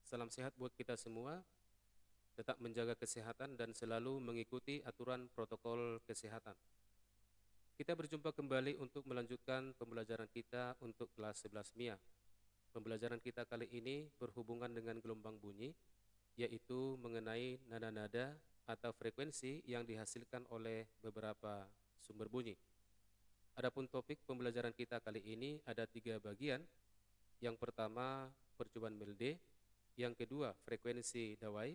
Salam sehat buat kita semua, tetap menjaga kesehatan dan selalu mengikuti aturan protokol kesehatan. Kita berjumpa kembali untuk melanjutkan pembelajaran kita untuk kelas 11 MIA. Pembelajaran kita kali ini berhubungan dengan gelombang bunyi, yaitu mengenai nada-nada atau frekuensi yang dihasilkan oleh beberapa sumber bunyi. Adapun topik pembelajaran kita kali ini ada 3 bagian. Yang pertama, percobaan Melde, yang kedua, frekuensi dawai,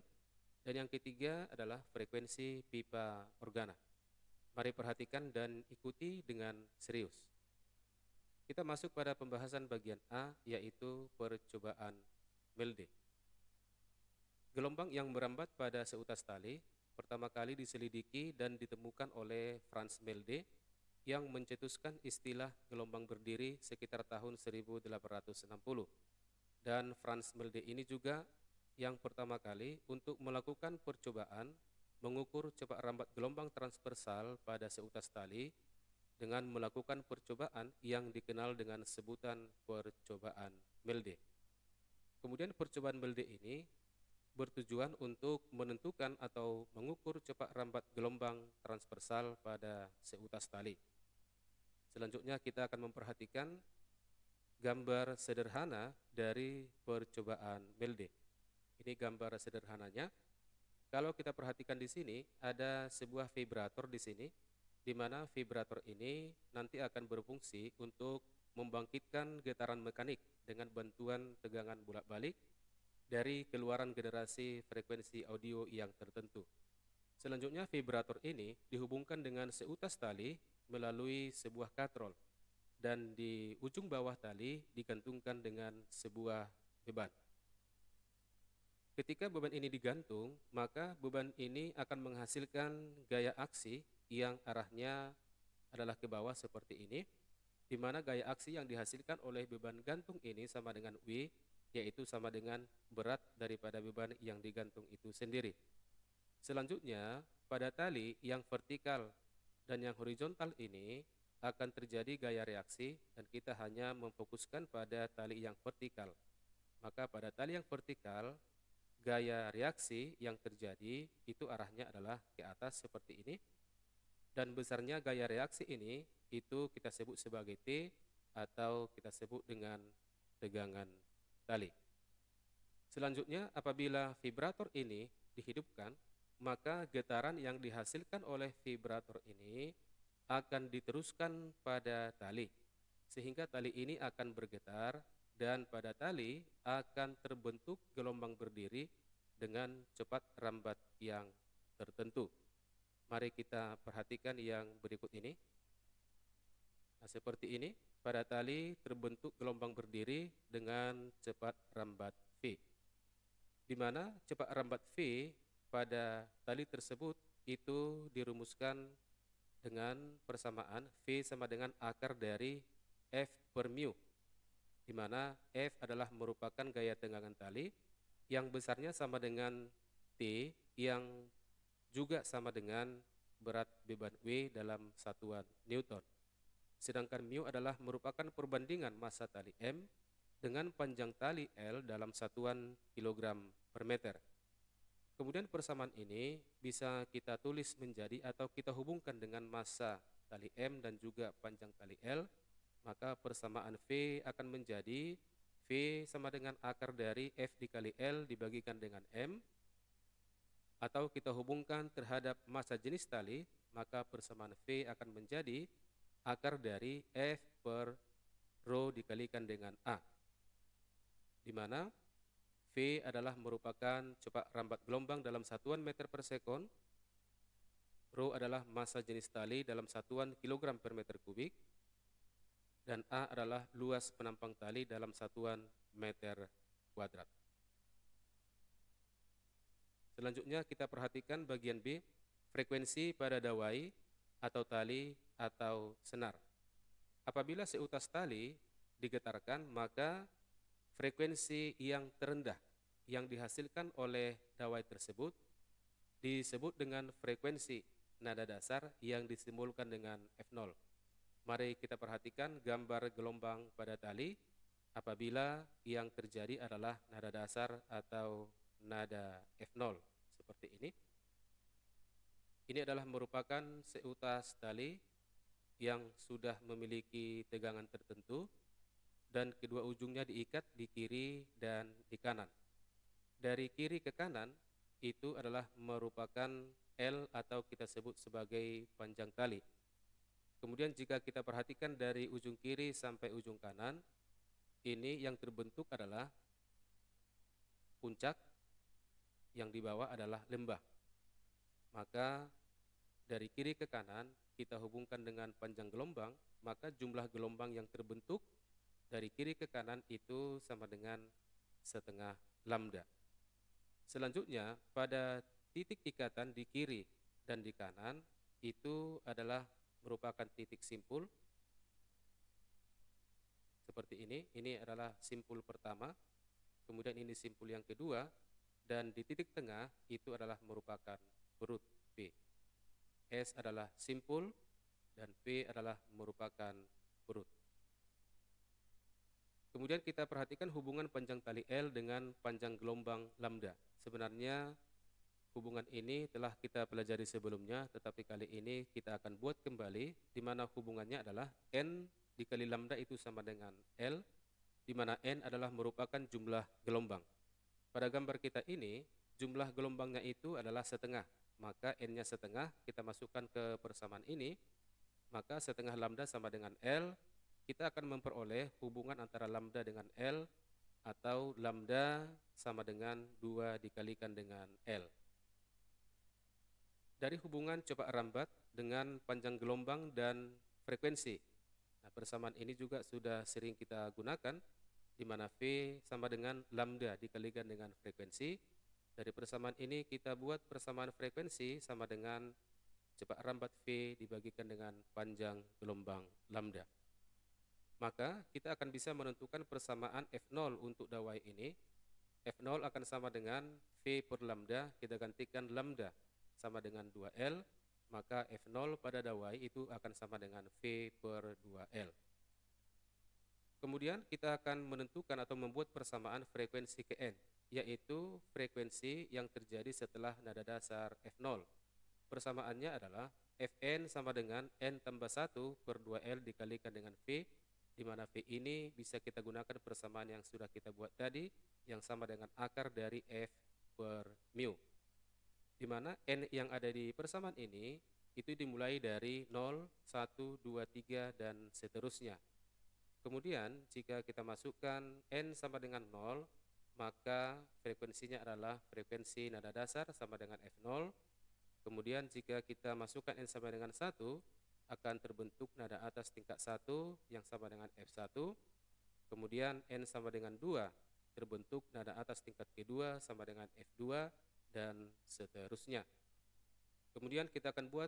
dan yang ketiga adalah frekuensi pipa organa. Mari perhatikan dan ikuti dengan serius. Kita masuk pada pembahasan bagian A, yaitu percobaan Melde. Gelombang yang merambat pada seutas tali pertama kali diselidiki dan ditemukan oleh Franz Melde yang mencetuskan istilah gelombang berdiri sekitar tahun 1860. Dan Franz Melde ini juga yang pertama kali untuk melakukan percobaan mengukur cepat rambat gelombang transversal pada seutas tali dengan melakukan percobaan yang dikenal dengan sebutan percobaan Melde. Kemudian percobaan Melde ini bertujuan untuk menentukan atau mengukur cepat rambat gelombang transversal pada seutas tali. Selanjutnya kita akan memperhatikan gambar sederhana dari percobaan Melde. Ini gambar sederhananya. Kalau kita perhatikan di sini ada sebuah vibrator di sini, di mana vibrator ini nanti akan berfungsi untuk membangkitkan getaran mekanik dengan bantuan tegangan bolak-balik dari keluaran generasi frekuensi audio yang tertentu. Selanjutnya vibrator ini dihubungkan dengan seutas tali melalui sebuah katrol, dan di ujung bawah tali digantungkan dengan sebuah beban. Ketika beban ini digantung, maka beban ini akan menghasilkan gaya aksi yang arahnya adalah ke bawah seperti ini, di mana gaya aksi yang dihasilkan oleh beban gantung ini sama dengan W, yaitu sama dengan berat daripada beban yang digantung itu sendiri. Selanjutnya, pada tali yang vertikal dan yang horizontal ini akan terjadi gaya reaksi, dan kita hanya memfokuskan pada tali yang vertikal. Maka pada tali yang vertikal, gaya reaksi yang terjadi itu arahnya adalah ke atas seperti ini, dan besarnya gaya reaksi ini itu kita sebut sebagai T atau kita sebut dengan tegangan tali. Selanjutnya, apabila vibrator ini dihidupkan, maka getaran yang dihasilkan oleh vibrator ini akan diteruskan pada tali, sehingga tali ini akan bergetar, dan pada tali akan terbentuk gelombang berdiri dengan cepat rambat yang tertentu. Mari kita perhatikan yang berikut ini. Nah, seperti ini, pada tali terbentuk gelombang berdiri dengan cepat rambat V, di mana cepat rambat V pada tali tersebut itu dirumuskan dengan persamaan V sama dengan akar dari F per mu, di mana F adalah merupakan gaya tenggangan tali yang besarnya sama dengan T yang juga sama dengan berat beban W dalam satuan Newton. Sedangkan mu adalah merupakan perbandingan massa tali M dengan panjang tali L dalam satuan kilogram per meter. Kemudian persamaan ini bisa kita tulis menjadi atau kita hubungkan dengan massa tali M dan juga panjang tali L, maka persamaan V akan menjadi V sama dengan akar dari F dikali L dibagikan dengan M, atau kita hubungkan terhadap massa jenis tali, maka persamaan V akan menjadi akar dari F per rho dikalikan dengan A, di mana V adalah merupakan cepat rambat gelombang dalam satuan meter per sekon, rho adalah massa jenis tali dalam satuan kilogram per meter kubik, dan A adalah luas penampang tali dalam satuan meter kuadrat. Selanjutnya kita perhatikan bagian B, frekuensi pada dawai atau tali atau senar. Apabila seutas tali digetarkan, maka frekuensi yang terendah yang dihasilkan oleh dawai tersebut disebut dengan frekuensi nada dasar yang disimbolkan dengan F0. Mari kita perhatikan gambar gelombang pada tali. apabila yang terjadi adalah nada dasar atau nada F0 seperti ini. Ini adalah merupakan seutas tali yang sudah memiliki tegangan tertentu dan kedua ujungnya diikat di kiri dan di kanan. Dari kiri ke kanan itu adalah merupakan L atau kita sebut sebagai panjang tali. Kemudian jika kita perhatikan dari ujung kiri sampai ujung kanan, ini yang terbentuk adalah puncak, yang di bawah adalah lembah. Maka dari kiri ke kanan kita hubungkan dengan panjang gelombang, maka jumlah gelombang yang terbentuk dari kiri ke kanan itu sama dengan setengah lambda. Selanjutnya pada titik ikatan di kiri dan di kanan itu adalah merupakan titik simpul seperti ini. Ini adalah simpul pertama, kemudian ini simpul yang kedua, dan di titik tengah itu adalah merupakan perut P. S adalah simpul dan P adalah merupakan perut. Kemudian kita perhatikan hubungan panjang tali L dengan panjang gelombang lambda. Sebenarnya hubungan ini telah kita pelajari sebelumnya, tetapi kali ini kita akan buat kembali, di mana hubungannya adalah N dikali lambda itu sama dengan L, di mana N adalah merupakan jumlah gelombang. Pada gambar kita ini, jumlah gelombangnya itu adalah setengah, maka N-nya setengah, kita masukkan ke persamaan ini, maka setengah lambda sama dengan L, kita akan memperoleh hubungan antara lambda dengan L, atau lambda sama dengan 2 dikalikan dengan L. Dari hubungan coba rambat dengan panjang gelombang dan frekuensi. Nah, persamaan ini juga sudah sering kita gunakan, di mana V sama dengan lambda dikalikan dengan frekuensi. Dari persamaan ini kita buat persamaan frekuensi sama dengan coba rambat V dibagikan dengan panjang gelombang lambda. Maka kita akan bisa menentukan persamaan F0 untuk dawai ini. F0 akan sama dengan V per lambda, kita gantikan lambda sama dengan 2L, maka F0 pada dawai itu akan sama dengan V per 2L. Kemudian kita akan menentukan atau membuat persamaan frekuensi ke N, yaitu frekuensi yang terjadi setelah nada dasar F0. Persamaannya adalah Fn sama dengan N tambah 1 per 2L dikalikan dengan V, di mana V ini bisa kita gunakan persamaan yang sudah kita buat tadi, yang sama dengan akar dari F per mu. Di mana N yang ada di persamaan ini itu dimulai dari 0, 1, 2, 3, dan seterusnya. Kemudian jika kita masukkan N sama dengan 0, maka frekuensinya adalah frekuensi nada dasar sama dengan F0. Kemudian jika kita masukkan N sama dengan 1, akan terbentuk nada atas tingkat 1 yang sama dengan F1. Kemudian N sama dengan 2, terbentuk nada atas tingkat kedua sama dengan F2, dan seterusnya. Kemudian kita akan buat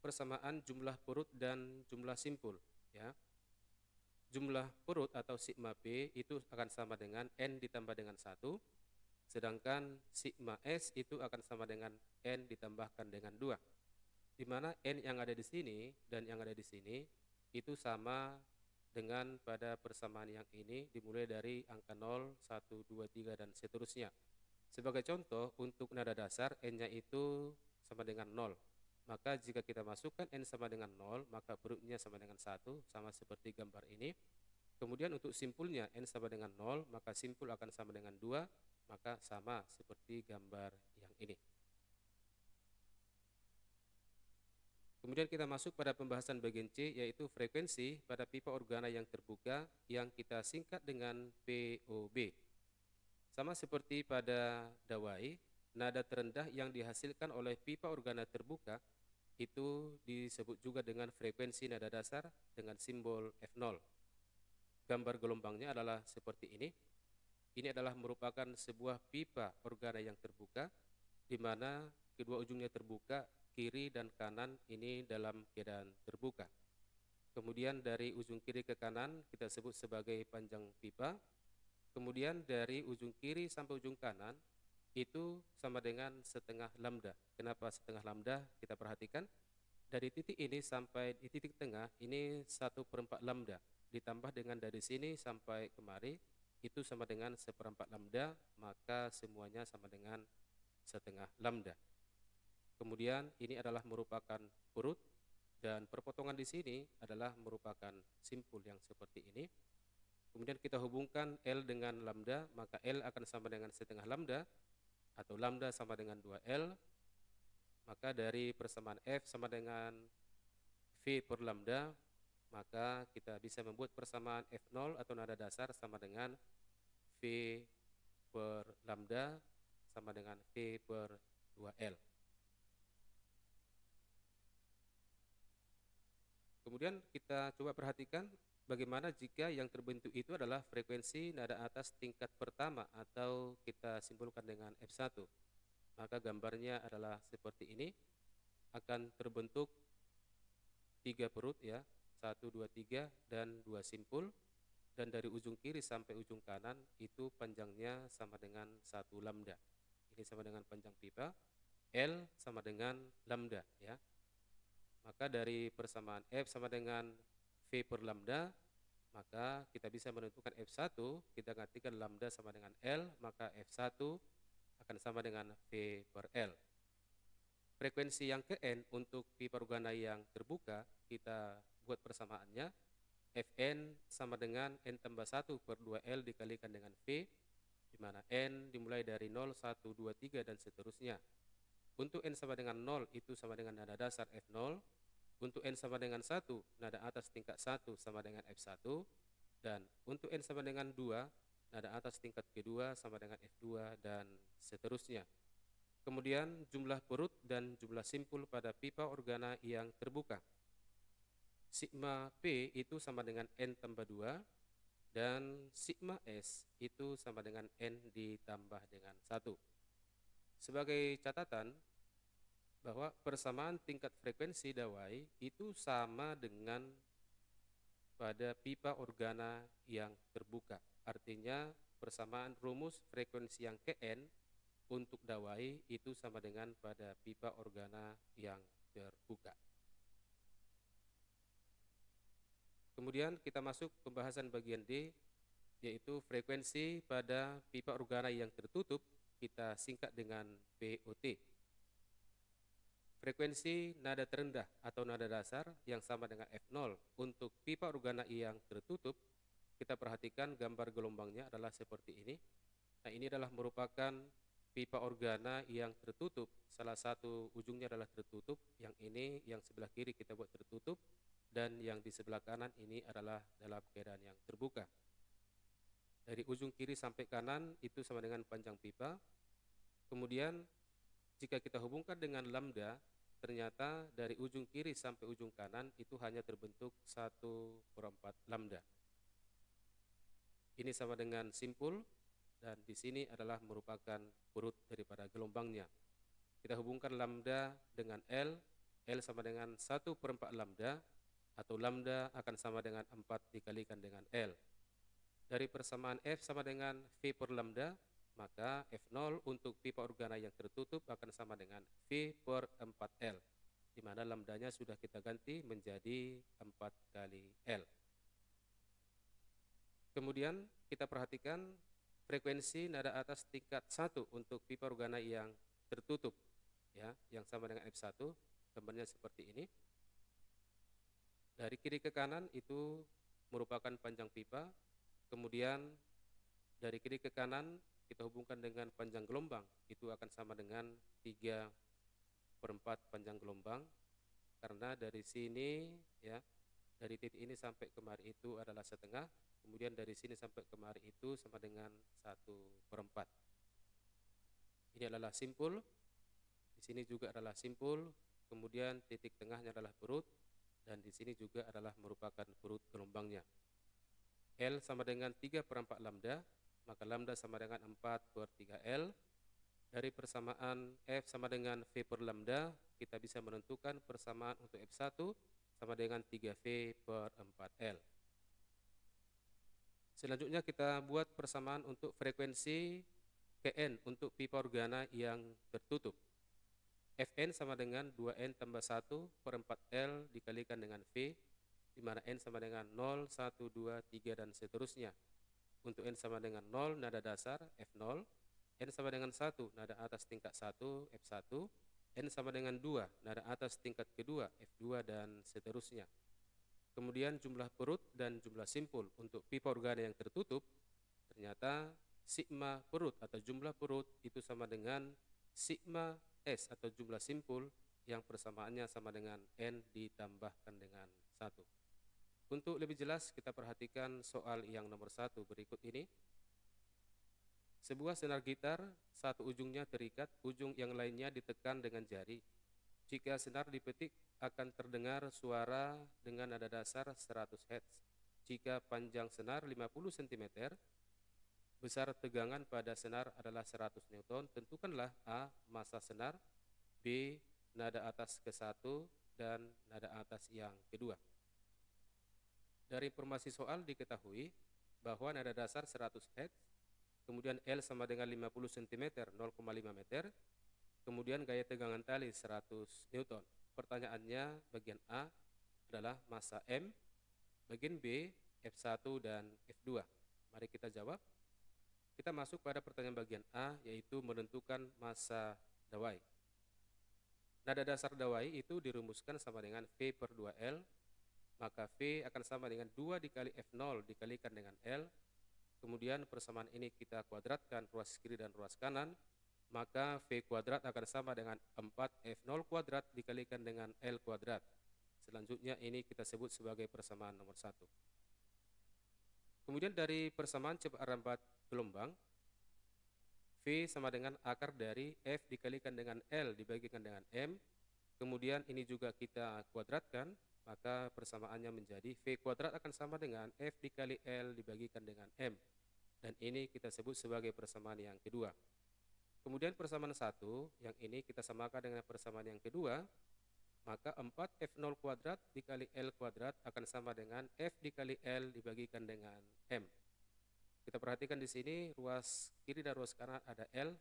persamaan jumlah perut dan jumlah simpul, ya. Jumlah perut atau sigma P itu akan sama dengan N ditambah dengan 1, sedangkan sigma S itu akan sama dengan N ditambahkan dengan 2, di mana N yang ada di sini dan yang ada di sini itu sama dengan pada persamaan yang ini, dimulai dari angka 0, 1, 2, 3, dan seterusnya. Sebagai contoh, untuk nada dasar N-nya itu sama dengan 0. Maka jika kita masukkan N sama dengan 0, maka perutnya sama dengan 1, sama seperti gambar ini. Kemudian untuk simpulnya N sama dengan 0, maka simpul akan sama dengan 2, maka sama seperti gambar yang ini. Kemudian kita masuk pada pembahasan bagian C, yaitu frekuensi pada pipa organa yang terbuka yang kita singkat dengan POB. Sama seperti pada dawai, nada terendah yang dihasilkan oleh pipa organa terbuka itu disebut juga dengan frekuensi nada dasar dengan simbol F0. Gambar gelombangnya adalah seperti ini. Ini adalah merupakan sebuah pipa organa yang terbuka, di mana kedua ujungnya terbuka, kiri dan kanan ini dalam keadaan terbuka. Kemudian dari ujung kiri ke kanan kita sebut sebagai panjang pipa. Kemudian dari ujung kiri sampai ujung kanan itu sama dengan setengah lambda. Kenapa setengah lambda? Kita perhatikan dari titik ini sampai di titik tengah ini 1/4 lambda. ditambah dengan dari sini sampai kemari itu sama dengan 1/4 lambda, maka semuanya sama dengan setengah lambda. Kemudian ini adalah merupakan urut dan perpotongan di sini adalah merupakan simpul yang seperti ini. Kemudian kita hubungkan L dengan lambda, maka L akan sama dengan setengah lambda atau lambda sama dengan 2L. Maka dari persamaan F sama dengan V per lambda, maka kita bisa membuat persamaan F0 atau nada dasar sama dengan V per lambda sama dengan V per 2L. Kemudian kita coba perhatikan bagaimana jika yang terbentuk itu adalah frekuensi nada atas tingkat pertama atau kita simpulkan dengan F1. Maka gambarnya adalah seperti ini, akan terbentuk 3 perut ya, 1, 2, 3 dan 2 simpul, dan dari ujung kiri sampai ujung kanan itu panjangnya sama dengan 1 lambda. Ini sama dengan panjang pipa, L sama dengan lambda ya. Maka dari persamaan F sama dengan V per lambda, maka kita bisa menentukan F1, kita gantikan lambda sama dengan L, maka F1 akan sama dengan V per L. Frekuensi yang ke N untuk pipa organa yang terbuka, kita buat persamaannya, Fn sama dengan N tambah 1 per 2L dikalikan dengan V, di mana N dimulai dari 0, 1, 2, 3, dan seterusnya. Untuk N sama dengan 0 itu sama dengan nada dasar F0, untuk N sama dengan 1, nada atas tingkat 1 sama dengan F1, dan untuk N sama dengan 2, nada atas tingkat kedua sama dengan F2, dan seterusnya. Kemudian jumlah perut dan jumlah simpul pada pipa organa yang terbuka. Sigma P itu sama dengan N tambah 2, dan sigma S itu sama dengan N ditambah dengan 1. Sebagai catatan, bahwa persamaan tingkat frekuensi dawai itu sama dengan pada pipa organa yang terbuka. Artinya persamaan rumus frekuensi yang ke N untuk dawai itu sama dengan pada pipa organa yang terbuka. Kemudian kita masuk pembahasan bagian D, yaitu frekuensi pada pipa organa yang tertutup, kita singkat dengan POT. Frekuensi nada terendah atau nada dasar yang sama dengan F0 untuk pipa organa yang tertutup, kita perhatikan gambar gelombangnya adalah seperti ini. Nah, ini adalah merupakan pipa organa yang tertutup, salah satu ujungnya adalah tertutup, yang ini yang sebelah kiri kita buat tertutup, dan yang di sebelah kanan ini adalah dalam keadaan yang terbuka. Dari ujung kiri sampai kanan itu sama dengan panjang pipa. Kemudian jika kita hubungkan dengan lambda, ternyata dari ujung kiri sampai ujung kanan itu hanya terbentuk 1/4 lambda. Ini sama dengan simpul, dan di sini adalah merupakan perut daripada gelombangnya. Kita hubungkan lambda dengan L, L sama dengan 1/4 lambda, atau lambda akan sama dengan 4 dikalikan dengan L. Dari persamaan F sama dengan V per lambda, maka F0 untuk pipa organa yang tertutup akan sama dengan V per 4L, di mana lambdanya sudah kita ganti menjadi 4 kali L. Kemudian kita perhatikan frekuensi nada atas tingkat 1 untuk pipa organa yang tertutup, ya, yang sama dengan F1, gambarnya seperti ini. Dari kiri ke kanan itu merupakan panjang pipa, kemudian dari kiri ke kanan kita hubungkan dengan panjang gelombang, itu akan sama dengan 3/4 panjang gelombang, karena dari sini ya, dari titik ini sampai kemari itu adalah setengah, kemudian dari sini sampai kemari itu sama dengan 1/4. Ini adalah simpul, di sini juga adalah simpul, kemudian titik tengahnya adalah perut, dan di sini juga adalah merupakan perut gelombangnya. L sama dengan 3/4 lambda, maka lambda sama dengan 4/3L. Dari persamaan F sama dengan V per lambda, kita bisa menentukan persamaan untuk F1 sama dengan 3V per 4L. Selanjutnya kita buat persamaan untuk frekuensi Kn untuk pipa organa yang tertutup. Fn sama dengan 2N tambah 1/4L dikalikan dengan V, di mana N sama dengan 0, 1, 2, 3, dan seterusnya. Untuk N sama dengan 0, nada dasar F0, N sama dengan 1, nada atas tingkat 1, F1, N sama dengan 2, nada atas tingkat kedua, F2, dan seterusnya. Kemudian jumlah perut dan jumlah simpul. Untuk pipa organa yang tertutup, ternyata sigma perut atau jumlah perut itu sama dengan sigma S atau jumlah simpul yang persamaannya sama dengan N ditambahkan dengan 1. Untuk lebih jelas kita perhatikan soal yang nomor 1 berikut ini. Sebuah senar gitar, satu ujungnya terikat, ujung yang lainnya ditekan dengan jari. Jika senar dipetik, akan terdengar suara dengan nada dasar 100 Hz. Jika panjang senar 50 cm, besar tegangan pada senar adalah 100 Newton, tentukanlah A. massa senar, B. nada atas ke-1, dan nada atas yang kedua. Dari informasi soal diketahui bahwa nada dasar 100 Hz, kemudian L sama dengan 50 cm, 0,5 meter, kemudian gaya tegangan tali 100 Newton. Pertanyaannya bagian A adalah massa M, bagian B F1 dan F2. Mari kita jawab. Kita masuk pada pertanyaan bagian A, yaitu menentukan massa dawai. Nada dasar dawai itu dirumuskan sama dengan V per 2L, maka V akan sama dengan 2 dikali F0 dikalikan dengan L. Kemudian persamaan ini kita kuadratkan ruas kiri dan ruas kanan, maka V kuadrat akan sama dengan 4F0 kuadrat dikalikan dengan L kuadrat. Selanjutnya ini kita sebut sebagai persamaan nomor 1. Kemudian dari persamaan cepat rambat gelombang, V sama dengan akar dari F dikalikan dengan L dibagikan dengan M. Kemudian ini juga kita kuadratkan, maka persamaannya menjadi V kuadrat akan sama dengan F dikali L dibagikan dengan M. Dan ini kita sebut sebagai persamaan yang kedua. Kemudian persamaan 1, yang ini kita samakan dengan persamaan yang kedua, maka 4F0 kuadrat dikali L kuadrat akan sama dengan F dikali L dibagikan dengan M. Kita perhatikan di sini ruas kiri dan ruas kanan ada L,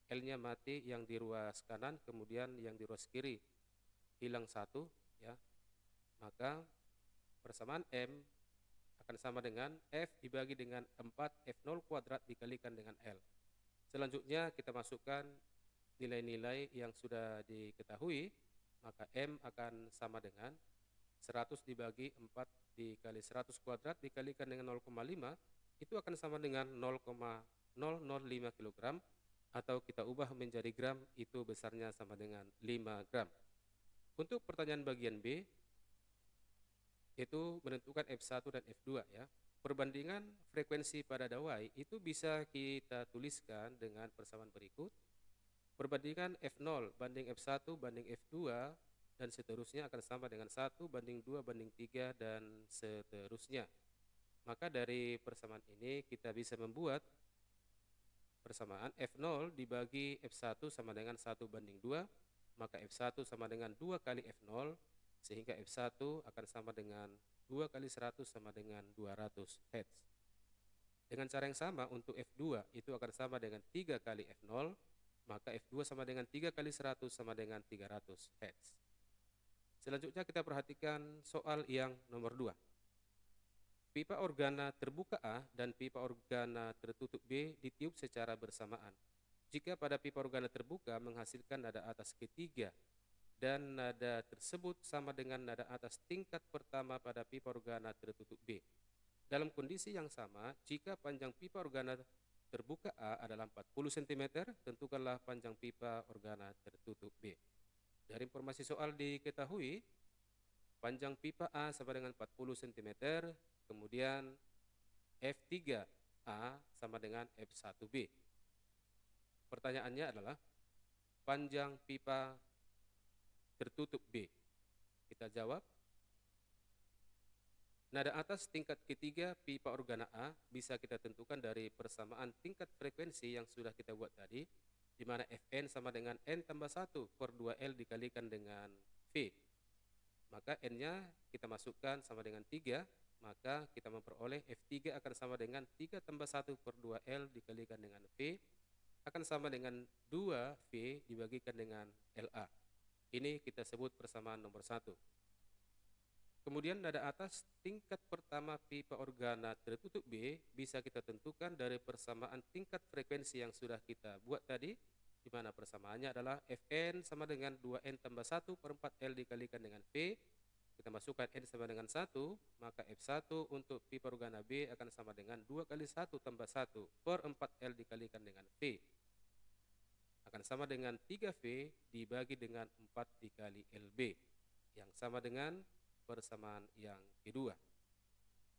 L-nya mati yang di ruas kanan, kemudian yang di ruas kiri hilang 1, ya. Maka persamaan M akan sama dengan F dibagi dengan 4F0 kuadrat dikalikan dengan L. Selanjutnya kita masukkan nilai-nilai yang sudah diketahui, maka M akan sama dengan 100 dibagi 4 dikali 100 kuadrat dikalikan dengan 0,5, itu akan sama dengan 0,005 kg, atau kita ubah menjadi gram, itu besarnya sama dengan 5 gram. Untuk pertanyaan bagian B, itu menentukan F1 dan F2, ya. Perbandingan frekuensi pada dawai itu bisa kita tuliskan dengan persamaan berikut. Perbandingan F0 banding F1 banding F2 dan seterusnya akan sama dengan 1 banding 2 banding 3 dan seterusnya. Maka dari persamaan ini kita bisa membuat persamaan F0 dibagi F1 sama dengan 1 banding 2, maka F1 sama dengan 2 kali F0, sehingga F1 akan sama dengan 2 kali 100 sama dengan 200 Hz. Dengan cara yang sama untuk F2 itu akan sama dengan 3 kali F0, maka F2 sama dengan 3 kali 100 sama dengan 300 Hz. Selanjutnya kita perhatikan soal yang nomor 2. Pipa organa terbuka A dan pipa organa tertutup B ditiup secara bersamaan. Jika pada pipa organa terbuka menghasilkan nada atas ketiga dan nada tersebut sama dengan nada atas tingkat pertama pada pipa organa tertutup B. Dalam kondisi yang sama, jika panjang pipa organa terbuka A adalah 40 cm, tentukanlah panjang pipa organa tertutup B. Dari informasi soal diketahui, panjang pipa A sama dengan 40 cm, kemudian F3A sama dengan F1B. Pertanyaannya adalah panjang pipa tertutup B. Kita jawab. Nada atas tingkat ketiga pipa organa A bisa kita tentukan dari persamaan tingkat frekuensi yang sudah kita buat tadi, di mana Fn sama dengan N tambah 1 per 2L dikalikan dengan V. Maka N-nya kita masukkan sama dengan 3, maka kita memperoleh F3 akan sama dengan 3 tambah 1 per 2L dikalikan dengan V, akan sama dengan 2V dibagikan dengan LA. Ini kita sebut persamaan nomor 1. Kemudian nada atas tingkat pertama pipa organa tertutup B bisa kita tentukan dari persamaan tingkat frekuensi yang sudah kita buat tadi, di mana persamaannya adalah Fn sama dengan 2N tambah 1 per 4L dikalikan dengan V. Kita masukkan N sama dengan 1, maka F1 untuk pipa organa B akan sama dengan 2 kali 1 tambah 1 per 4L dikalikan dengan V. Akan sama dengan 3V dibagi dengan 4 dikali LB, yang sama dengan persamaan yang kedua.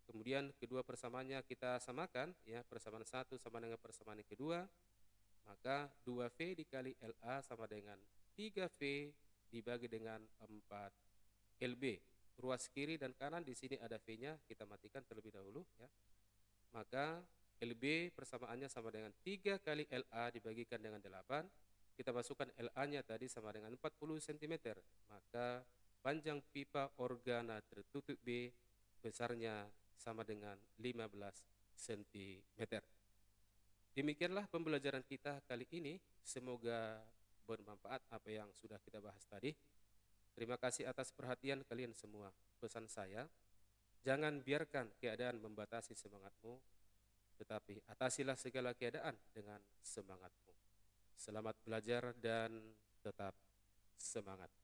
Kemudian kedua persamaannya kita samakan, ya, persamaan 1 sama dengan persamaan yang kedua, maka 2V dikali LA sama dengan 3V dibagi dengan 4 LB. Ruas kiri dan kanan di sini ada V-nya, kita matikan terlebih dahulu, ya. Maka LB persamaannya sama dengan 3 kali LA dibagikan dengan 8. Kita masukkan LA-nya tadi sama dengan 40 cm, maka panjang pipa organa tertutup B besarnya sama dengan 15 cm. Demikianlah pembelajaran kita kali ini. Semoga bermanfaat apa yang sudah kita bahas tadi. Terima kasih atas perhatian kalian semua. Pesan saya, jangan biarkan keadaan membatasi semangatmu, tetapi atasilah segala keadaan dengan semangatmu. Selamat belajar dan tetap semangat.